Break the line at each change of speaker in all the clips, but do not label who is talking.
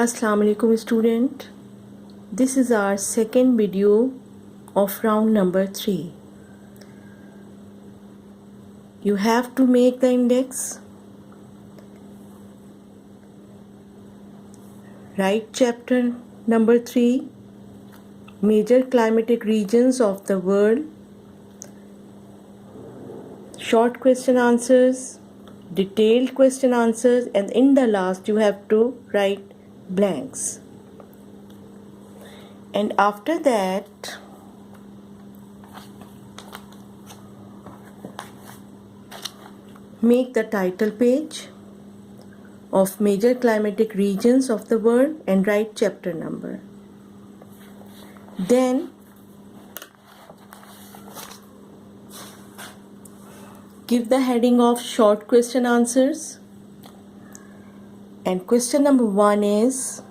Assalamu alaikum student. This is our second video of round number 3. You have to make the index. Write chapter number 3, Major Climatic Regions of the World. Short question answers, detailed question answers, and in the last you have to write blanks. And after that, make the title page of Major Climatic Regions of the World and write chapter number. Then give the heading of short question answers. And question number 1 is,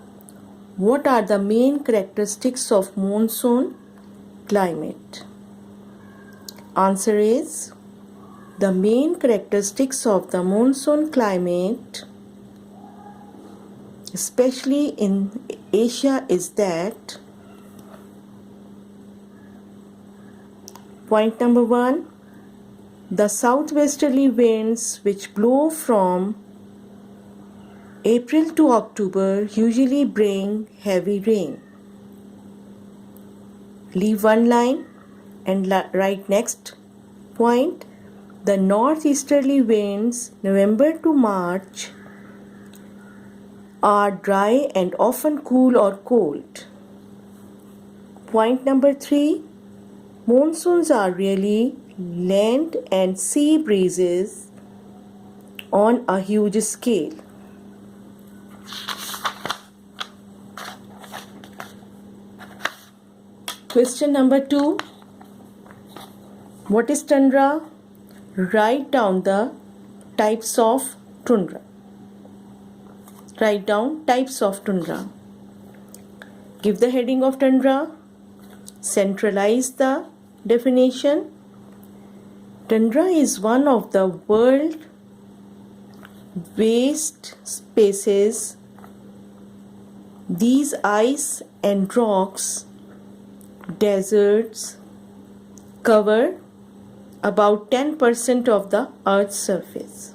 what are the main characteristics of monsoon climate? Answer is, the main characteristics of the monsoon climate, especially in Asia, is that point number 1, the southwesterly winds which blow from April to October usually bring heavy rain. Leave one line and write next point. The northeasterly winds November to March are dry and often cool or cold. Point number 3, monsoons are really land and sea breezes on a huge scale. Question number 2, what is tundra? Write down the types of tundra. Write down types of tundra. Give the heading of tundra. Centralize the definition. Tundra is one of the world's waste spaces. These ice and rocks deserts cover about 10% of the Earth's surface.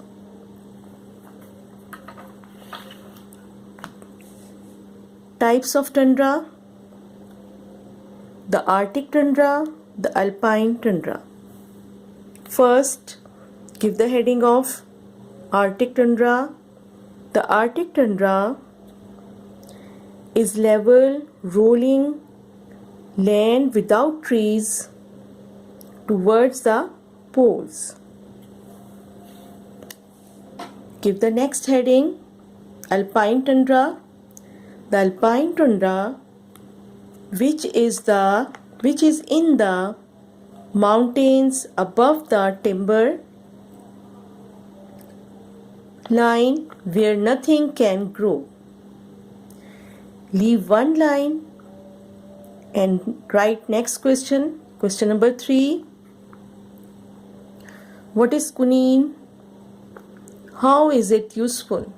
Types of tundra: the Arctic tundra, the Alpine tundra. First, give the heading of Arctic tundra. The Arctic tundra is level, rolling land without trees towards the poles. Give the next heading, Alpine tundra. The Alpine tundra, which is in the mountains above the timber line where nothing can grow. Leave one line and write next question. Question number 3. What is quinine? How is it useful?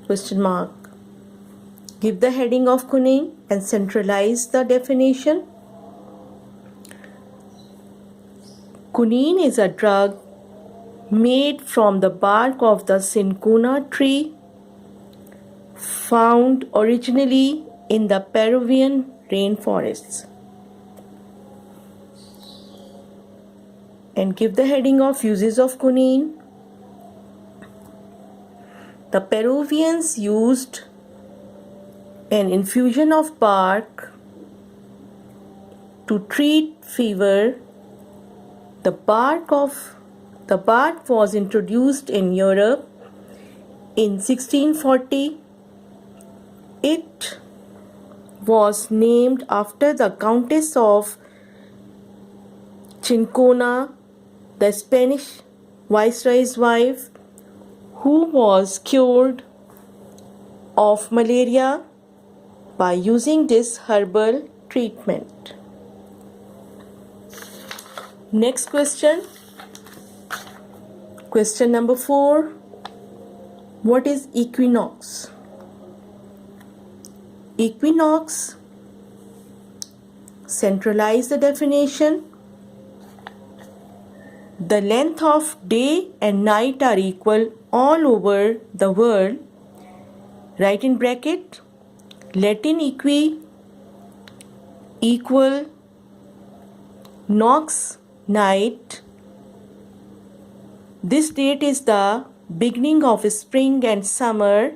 Question mark. Give the heading of quinine and centralize the definition. Quinine is a drug made from the bark of the cinchona tree, found originally in the Peruvian rainforests. And give the heading of uses of quinine. The Peruvians used an infusion of bark to treat fever. The bark was introduced in Europe in 1640. It was named after the Countess of Cinchona, the Spanish viceroy's wife, who was cured of malaria by using this herbal treatment. Next question. Question number 4. What is equinox? equinox. Centralize the definition. The length of day and night are equal all over the world. Write in bracket Latin equal nox night. This date is the beginning of spring and summer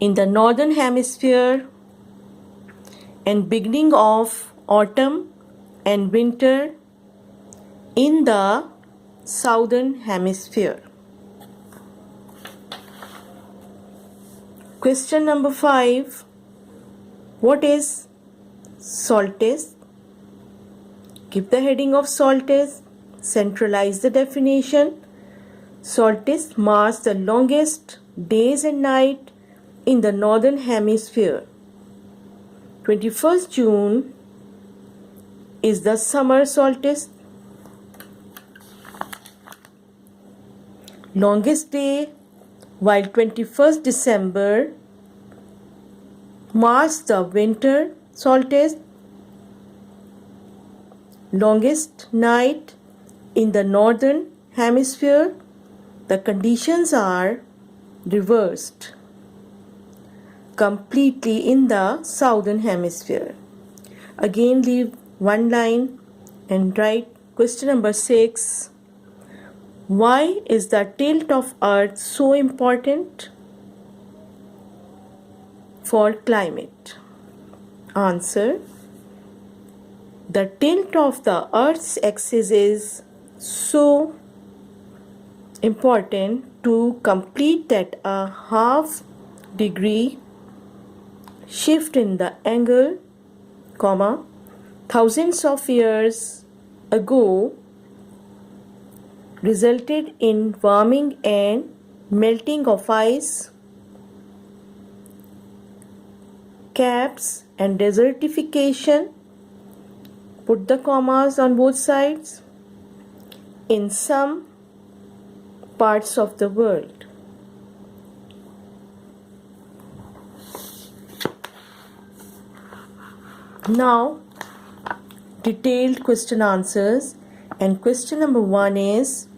in the northern hemisphere and beginning of autumn and winter in the southern hemisphere. Question number 5. What is solstice? Give the heading of solstice. Centralize the definition. Solstice marks the longest days and night in the northern hemisphere. 21st June is the summer solstice. Longest day, while 21st December marks the winter solstice. Longest night in the northern hemisphere. The conditions are reversed completely in the southern hemisphere. Again, leave one line and write question number 6. Why is the tilt of Earth so important for climate? Answer. The tilt of the Earth's axis is so important to complete at a half degree shift in the angle, thousands of years ago resulted in warming and melting of ice caps and desertification. Put the commas on both sides. In some parts of the world. Now, detailed question answers, and question number 1 is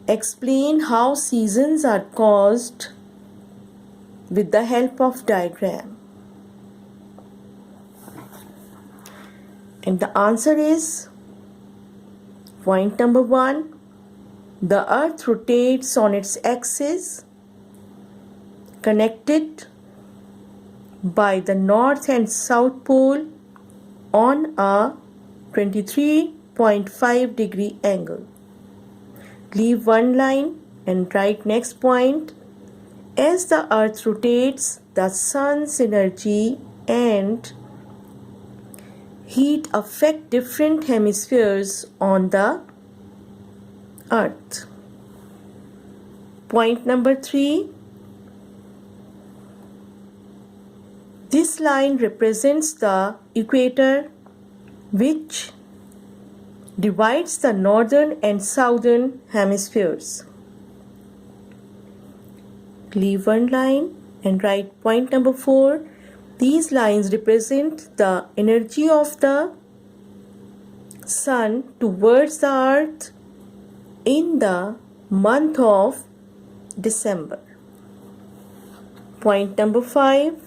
explain how seasons are caused with the help of diagram. And the answer is point number 1. The Earth rotates on its axis connected by the North and South Pole on a 23.5 degree angle. Leave one line and write next point. As the Earth rotates, the Sun's energy and heat affect different hemispheres on the Earth. Point number 3. This line represents the equator, which divides the northern and southern hemispheres. Leave one line and write point number 4. These lines represent the energy of the sun towards the earth in the month of December. Point number 5.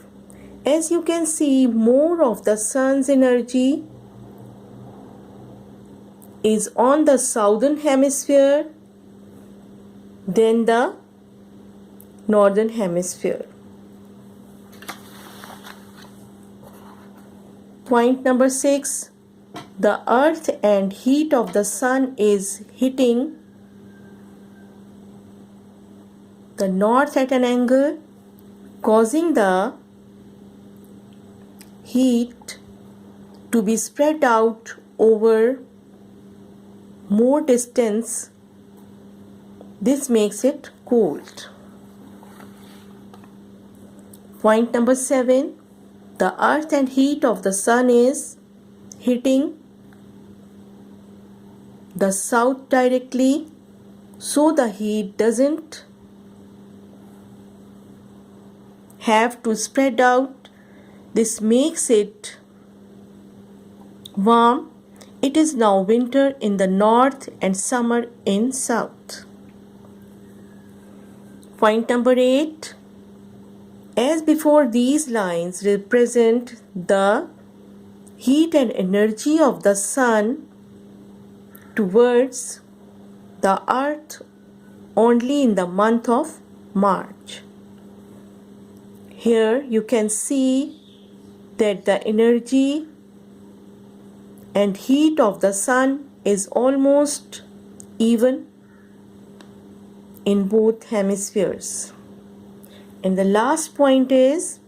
As you can see, more of the sun's energy is on the southern hemisphere than the northern hemisphere. Point number 6. The earth and heat of the sun is hitting the north at an angle, causing the heat to be spread out over more distance. This makes it cold. Point number 7. The earth and heat of the sun is hitting the south directly, so the heat doesn't have to spread out This makes it warm. It is now winter in the north and summer in south. Point number 8. As before, these lines represent the heat and energy of the sun towards the earth only in the month of March. Here you can see that the energy and heat of the sun is almost even in both hemispheres. And the last point is,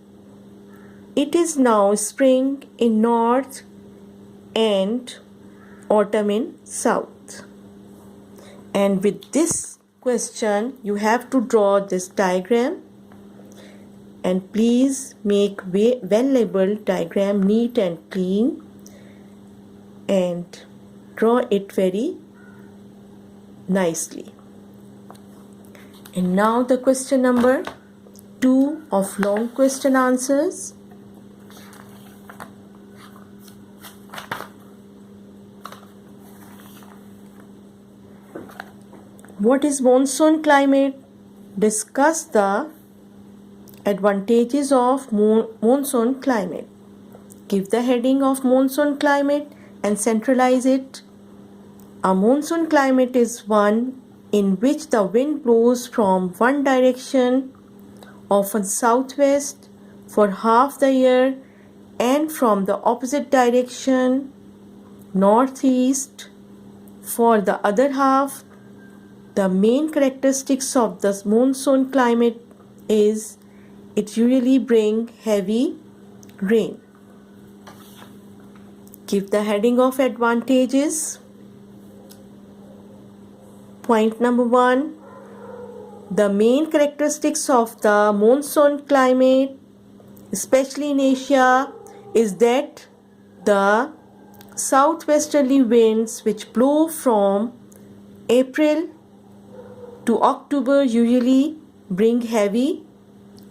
it is now spring in north and autumn in south. And with this question, you have to draw this diagram, and please make well-labeled diagram, neat and clean, and draw it very nicely. And now the question number 2 of long question answers. What is monsoon climate? Discuss the advantages of monsoon climate. Give the heading of monsoon climate and centralize it. A monsoon climate is one in which the wind blows from one direction, often southwest, for half the year, and from the opposite direction, northeast, for the other half. The main characteristics of the monsoon climate is it usually brings heavy rain. Give the heading of advantages. Point number 1. The main characteristics of the monsoon climate, especially in Asia, is that the southwesterly winds which blow from April to October usually bring heavy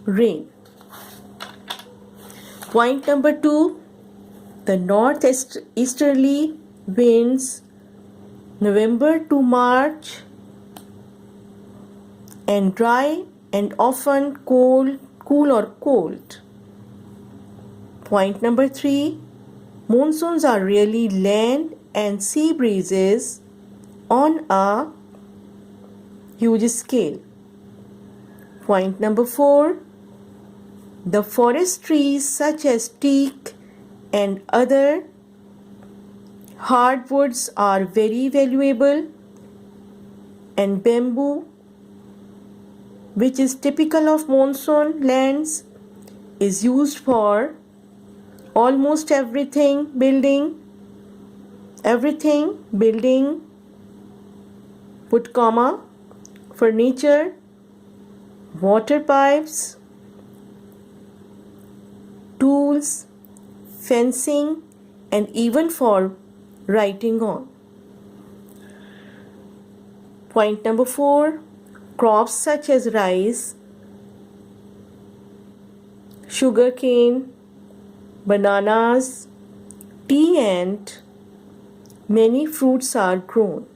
rain. Point number 2. The northeasterly winds November to March and dry and often cool or cold. Point number 3. Monsoons are really land and sea breezes on a huge scale. Point number 4. The forest trees such as teak and other hardwoods are very valuable, and bamboo, which is typical of monsoon lands, is used for almost everything, building, put comma, furniture, water pipes, tools, fencing, and even for writing on. Point number 4. Crops such as rice, sugarcane, bananas, tea, and many fruits are grown.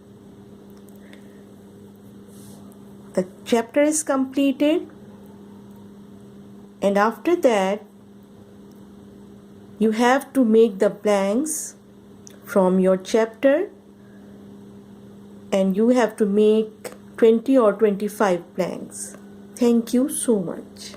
The chapter is completed, and after that you have to make the blanks from your chapter, and you have to make 20 or 25 blanks. Thank you so much.